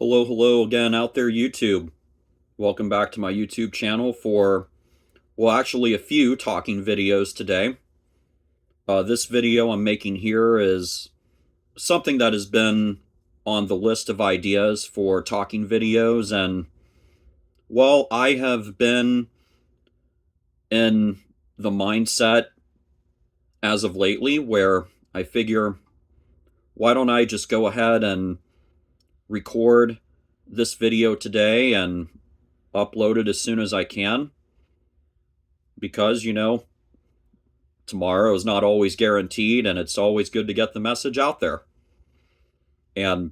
Hello again out there, YouTube. Welcome back to my YouTube channel for, well, actually a few talking videos today. This video I'm making here is something that has been on the list of ideas for talking videos, and, well, I have been in the mindset as of lately where I figure, why don't I just go ahead and record this video today and upload it as soon as I can, because, tomorrow is not always guaranteed, and it's always good to get the message out there. And,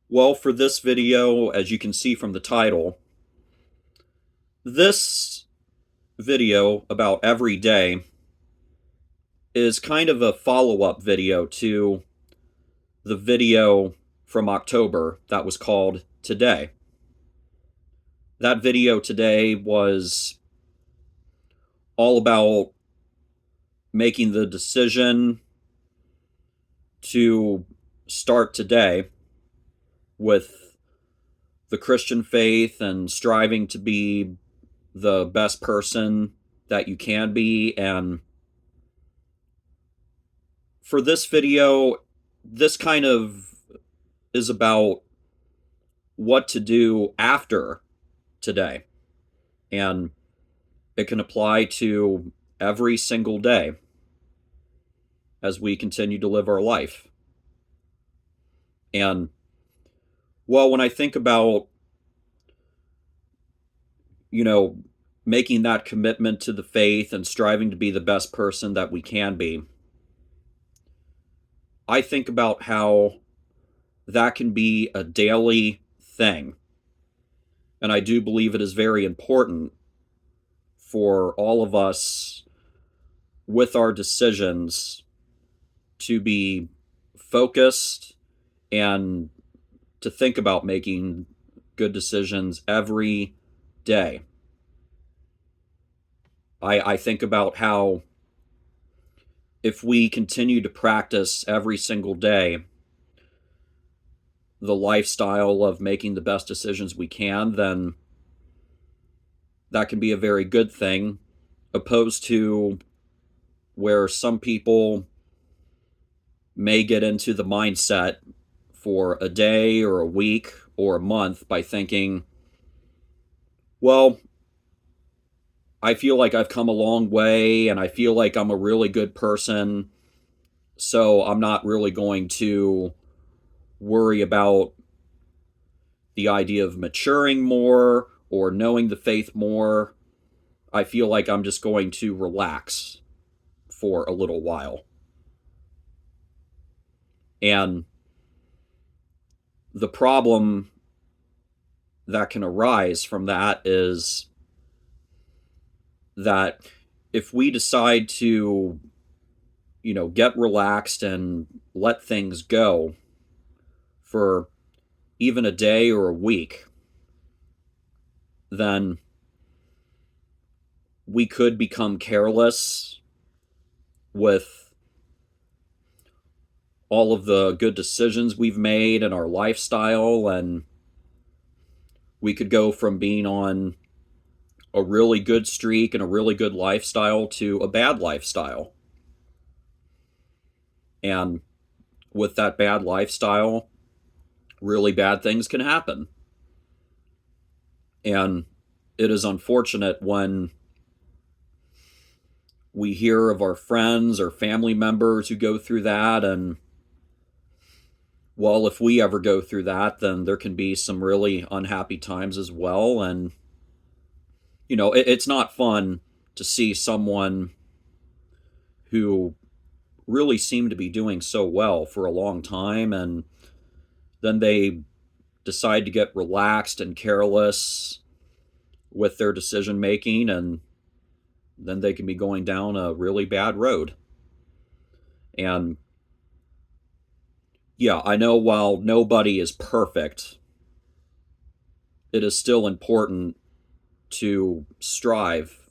well, for this video, as you can see from the title, this video about every day is kind of a follow-up video to the video from October that was called Today. That video today was all about making the decision to start today with the Christian faith and striving to be the best person that you can be. And for this video, this kind of is about what to do after today. And it can apply to every single day as we continue to live our life. And, well, when I think about, making that commitment to the faith and striving to be the best person that we can be, I think about how that can be a daily thing. And I do believe it is very important for all of us with our decisions to be focused and to think about making good decisions every day. I think about how if we continue to practice every single day the lifestyle of making the best decisions we can, then that can be a very good thing, opposed to where some people may get into the mindset for a day or a week or a month by thinking, well, I feel like I've come a long way and I feel like I'm a really good person, so I'm not really going to worry about the idea of maturing more or knowing the faith more. I feel like I'm just going to relax for a little while. And the problem that can arise from that is that if we decide to, get relaxed and let things go for even a day or a week, then we could become careless with all of the good decisions we've made in our lifestyle, and we could go from being on a really good streak and a really good lifestyle to a bad lifestyle. And with that bad lifestyle, really bad things can happen. And it is unfortunate when we hear of our friends or family members who go through that. And, well, if we ever go through that, then there can be some really unhappy times as well. And, it's not fun to see someone who really seemed to be doing so well for a long time, and then they decide to get relaxed and careless with their decision making, and then they can be going down a really bad road. And yeah, I know while nobody is perfect, it is still important to strive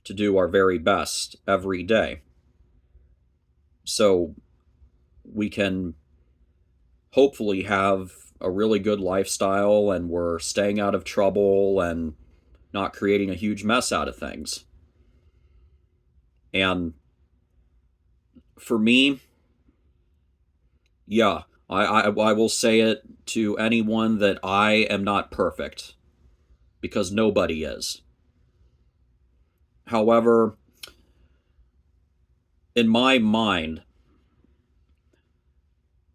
to do our very best every day, so we can hopefully have a really good lifestyle and we're staying out of trouble and not creating a huge mess out of things. And for me, yeah, I will say it to anyone that I am not perfect, because nobody is. However, in my mind,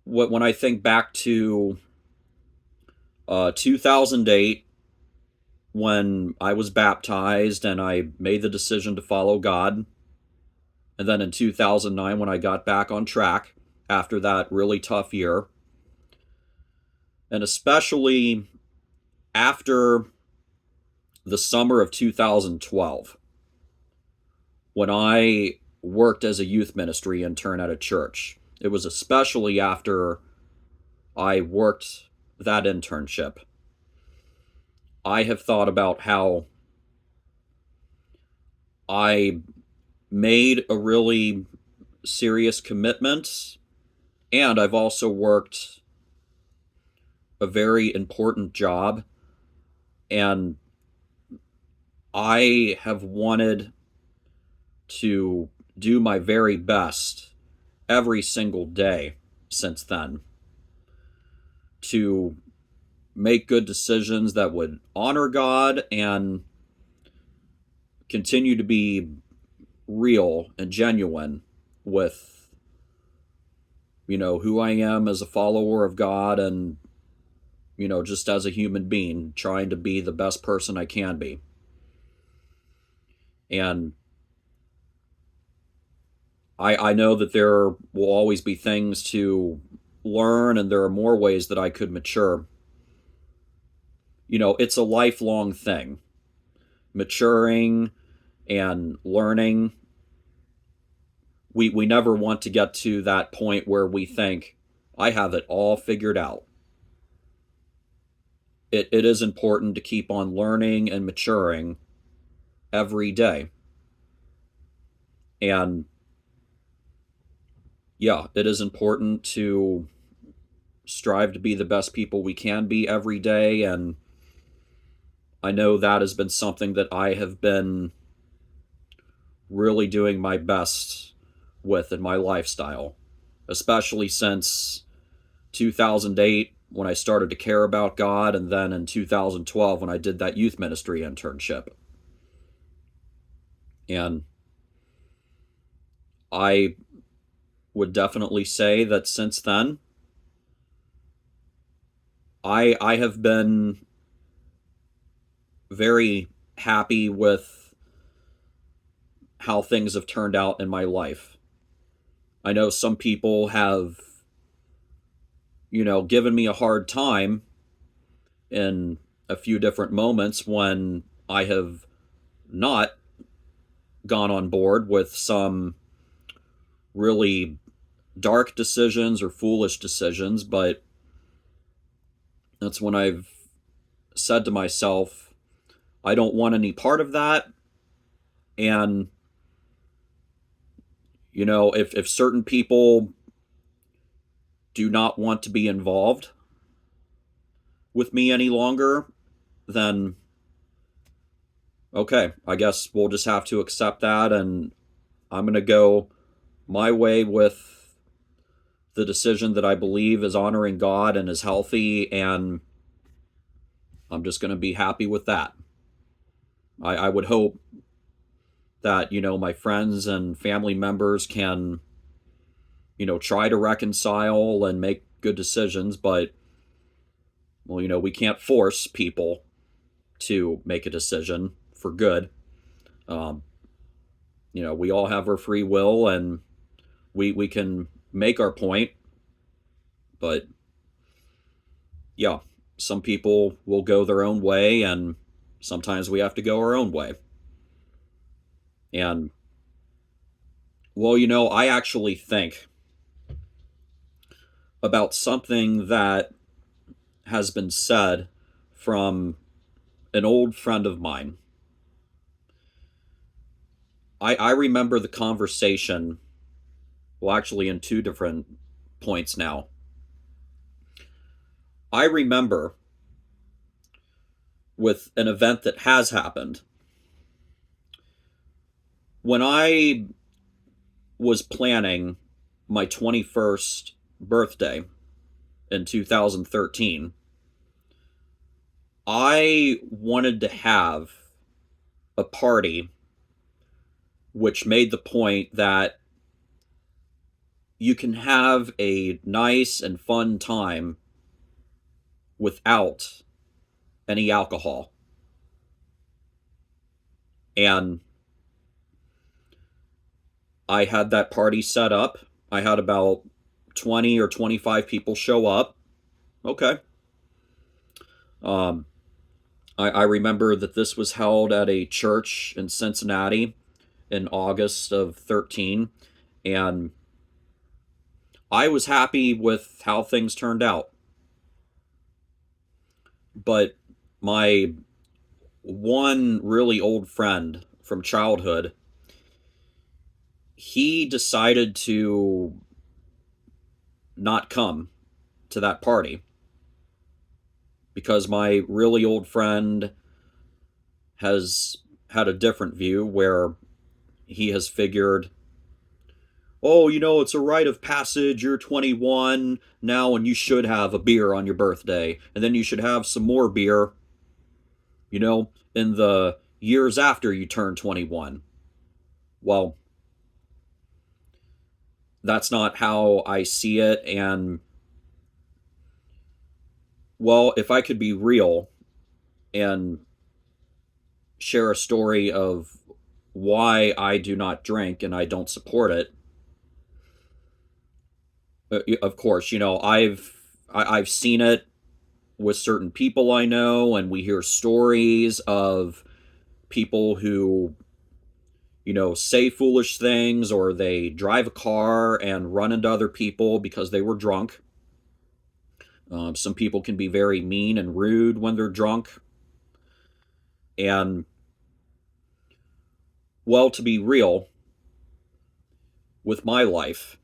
when I think back to 2008, when I was baptized and I made the decision to follow God, and then in 2009 when I got back on track after that really tough year, and especially after the summer of 2012, when I worked as a youth ministry intern at a church. It was especially after I worked that internship. I have thought about how I made a really serious commitment, and I've also worked a very important job, and I have wanted to do my very best every single day since then to make good decisions that would honor God and continue to be real and genuine with, who I am as a follower of God and, just as a human being, trying to be the best person I can be. And I know that there will always be things to learn, and there are more ways that I could mature. It's a lifelong thing. Maturing and learning. We never want to get to that point where we think, I have it all figured out. It is important to keep on learning and maturing every day. And yeah, it is important to strive to be the best people we can be every day. And I know that has been something that I have been really doing my best with in my lifestyle, especially since 2008 when I started to care about God, and then in 2012 when I did that youth ministry internship. And I would definitely say that since then, I have been very happy with how things have turned out in my life. I know some people have, given me a hard time in a few different moments when I have not gone on board with some really dark decisions or foolish decisions, but that's when I've said to myself, I don't want any part of that. And, if certain people do not want to be involved with me any longer, then okay, I guess we'll just have to accept that, and I'm going to go my way with the decision that I believe is honoring God and is healthy, and I'm just going to be happy with that. I would hope that, my friends and family members can, try to reconcile and make good decisions, but, well, we can't force people to make a decision for good. Um, we all have our free will, and we can make our point, but yeah, some people will go their own way, and sometimes we have to go our own way. And, well, I actually think about something that has been said from an old friend of mine. I remember the conversation, well, actually, in two different points now. I remember with an event that has happened. When I was planning my 21st birthday in 2013, I wanted to have a party which made the point that you can have a nice and fun time without any alcohol. And I had that party set up. I had about 20 or 25 people show up. Okay. Um, I remember that this was held at a church in Cincinnati in August of 13. And I was happy with how things turned out. But my one really old friend from childhood, he decided to not come to that party because my really old friend has had a different view where he has figured, oh, it's a rite of passage. You're 21 now and you should have a beer on your birthday. And then you should have some more beer, in the years after you turn 21. Well, that's not how I see it. And, well, if I could be real and share a story of why I do not drink and I don't support it, of course, I've seen it with certain people I know, and we hear stories of people who, say foolish things, or they drive a car and run into other people because they were drunk. Some people can be very mean and rude when they're drunk. And, well, to be real, with my life,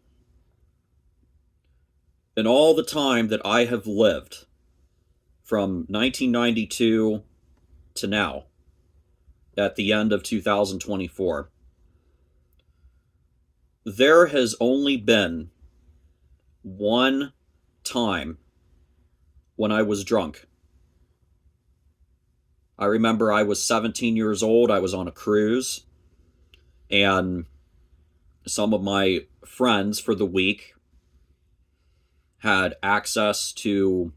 in all the time that I have lived, from 1992 to now, at the end of 2024, there has only been one time when I was drunk. I remember I was 17 years old. I was on a cruise, and some of my friends for the week had access to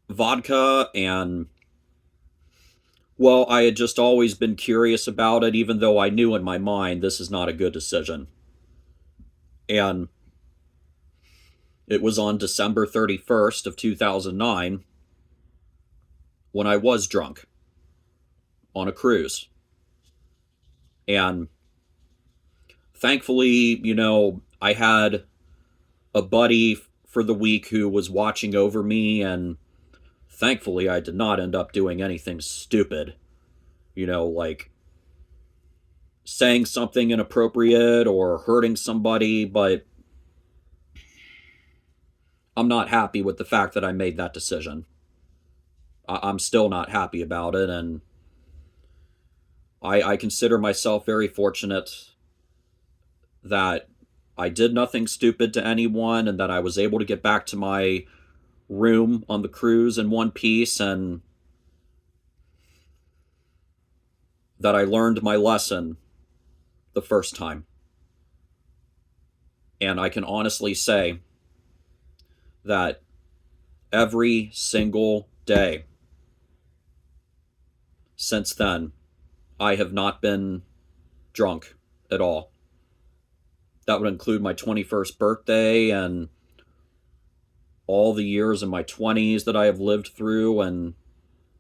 vodka, and, well, I had just always been curious about it, even though I knew in my mind this is not a good decision. And it was on December 31st of 2009 when I was drunk on a cruise. And thankfully, I had a buddy for the week who was watching over me, and thankfully I did not end up doing anything stupid, like saying something inappropriate or hurting somebody, but I'm not happy with the fact that I made that decision. I'm still not happy about it, and I consider myself very fortunate that I did nothing stupid to anyone and that I was able to get back to my room on the cruise in one piece, and that I learned my lesson the first time. And I can honestly say that every single day since then, I have not been drunk at all. That would include my 21st birthday and all the years in my 20s that I have lived through, and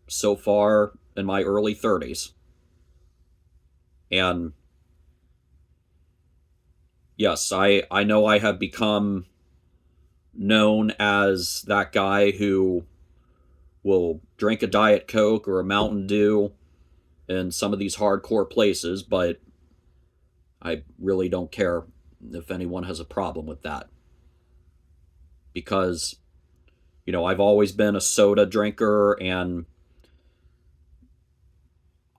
so far in my early 30s. And yes, I know I have become known as that guy who will drink a Diet Coke or a Mountain Dew in some of these hardcore places, but I really don't care if anyone has a problem with that. Because I've always been a soda drinker, and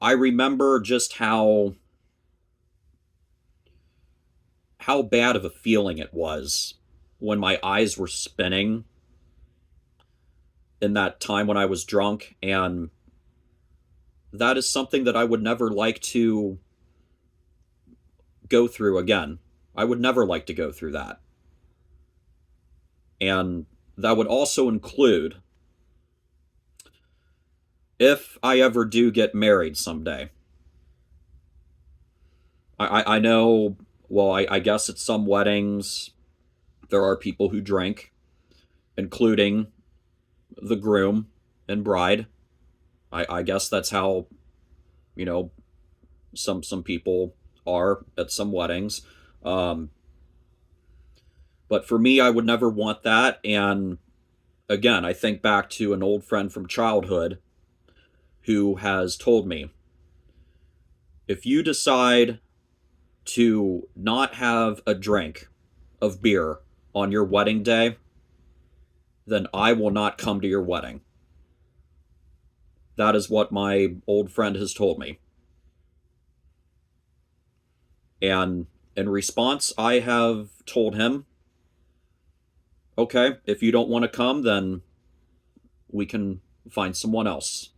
I remember just how bad of a feeling it was when my eyes were spinning in that time when I was drunk, and that is something that I would never like to go through again. I would never like to go through that. And that would also include if I ever do get married someday. I know, well, I guess at some weddings, there are people who drink, including the groom and bride. I guess that's how, you know, some people are at some weddings. Um, but for me, I would never want that. And again, I think back to an old friend from childhood who has told me, if you decide to not have a drink of beer on your wedding day, then I will not come to your wedding. That is what my old friend has told me. And in response, I have told him, okay, if you don't want to come, then we can find someone else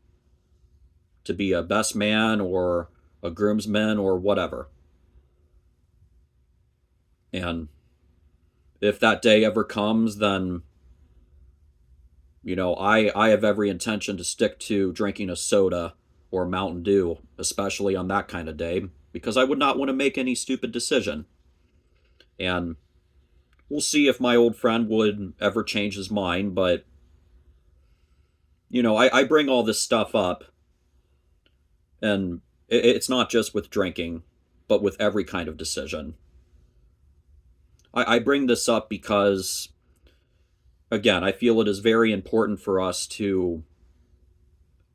to be a best man or a groomsman or whatever. And if that day ever comes, then, I have every intention to stick to drinking a soda or Mountain Dew, especially on that kind of day, because I would not want to make any stupid decision. And we'll see if my old friend would ever change his mind, but, I bring all this stuff up, and it's not just with drinking, but with every kind of decision. I bring this up because, again, I feel it is very important for us to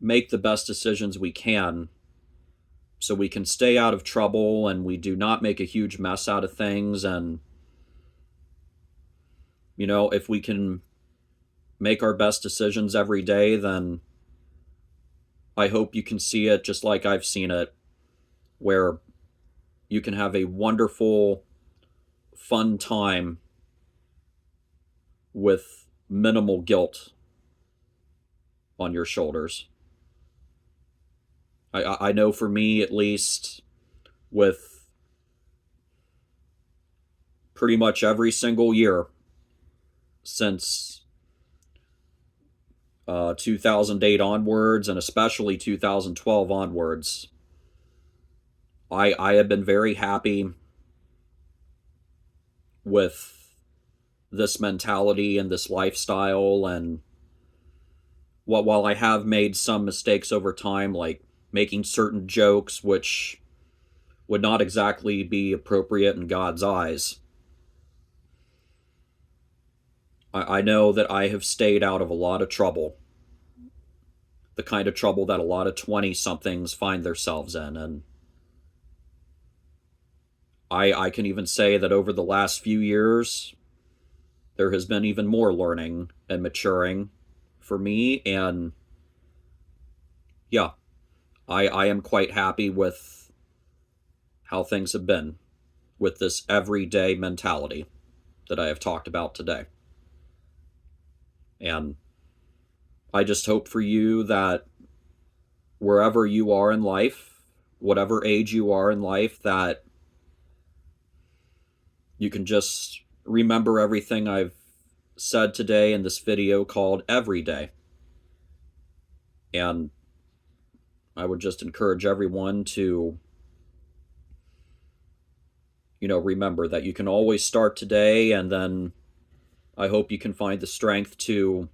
make the best decisions we can so we can stay out of trouble and we do not make a huge mess out of things. And, if we can make our best decisions every day, then I hope you can see it just like I've seen it, where you can have a wonderful, fun time with minimal guilt on your shoulders. I know for me, at least, with pretty much every single year since 2008 onwards, and especially 2012 onwards, I have been very happy with this mentality and this lifestyle. And while I have made some mistakes over time, like making certain jokes which would not exactly be appropriate in God's eyes, I know that I have stayed out of a lot of trouble, the kind of trouble that a lot of 20-somethings find themselves in. And I can even say that over the last few years, there has been even more learning and maturing for me. And yeah, I am quite happy with how things have been with this everyday mentality that I have talked about today. And I just hope for you that wherever you are in life, whatever age you are in life, that you can just remember everything I've said today in this video called Every Day. And I would just encourage everyone to, remember that you can always start today, and then I hope you can find the strength to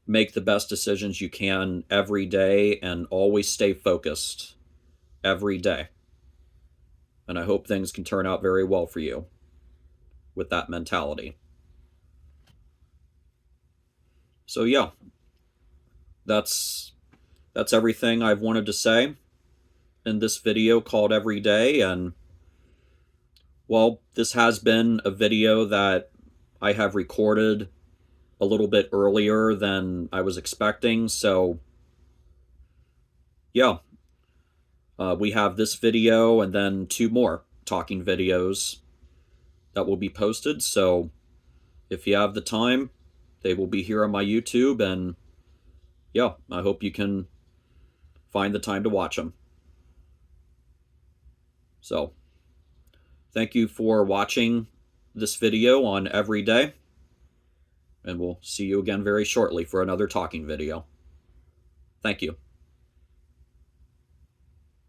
make the best decisions you can every day and always stay focused every day. And I hope things can turn out very well for you with that mentality. So yeah, that's everything I've wanted to say in this video called Every Day. And well, this has been a video that I have recorded a little bit earlier than I was expecting. So yeah, we have this video and then 2 more talking videos that will be posted. So if you have the time, they will be here on my YouTube. And yeah, I hope you can find the time to watch them. So thank you for watching this video on every day. And we'll see you again very shortly for another talking video. Thank you.